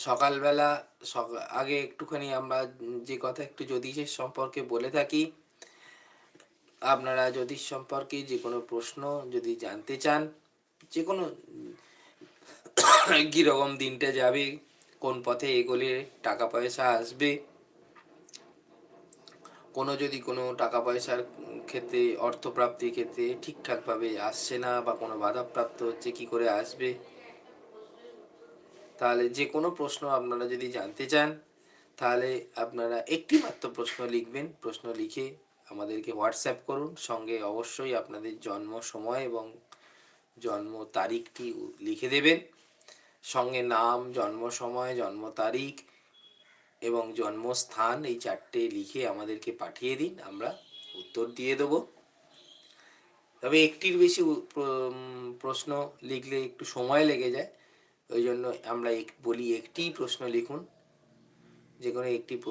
সকালবেলা আগে একটুখানি আমরা যে কথা একটু জ্যোতিষের সম্পর্কে বলে থাকি। আপনারা জ্যোতিষ সম্পর্কে যে কোনো প্রশ্ন যদি জানতে চান, যে কোনো কিরকম দিনটা যাবে, কোন পথে এগোলে টাকা পয়সা আসবে, যদি কোনো টাকা পয়সার ক্ষেত্রে, অর্থপ্রাপ্তির ক্ষেত্রে ঠিকঠাকভাবে আসছে না বা কোনো বাধাপ্রাপ্ত হচ্ছে, কি করে আসবে, তাহলে যে কোনো প্রশ্ন আপনারা যদি জানতে চান, তাহলে আপনারা একটি মাত্র প্রশ্ন লিখবেন। প্রশ্ন লিখে আমাদেরকে হোয়াটসঅ্যাপ করুন। সঙ্গে অবশ্যই আপনাদের জন্ম সময় এবং জন্ম তারিখটি লিখে দেবেন। সঙ্গে নাম, জন্ম সময়, জন্ম তারিখ এবং জন্মস্থান এই 4টে লিখে আমাদেরকে পাঠিয়ে দিন, আমরা উত্তর দিয়ে দেবো। তবে একটির বেশি প্রশ্ন লিখলে একটু সময় লেগে যায়। ওই জন্য আমরা বলি একটিই প্রশ্ন লিখুন। যে কোনো একটি প্রশ্ন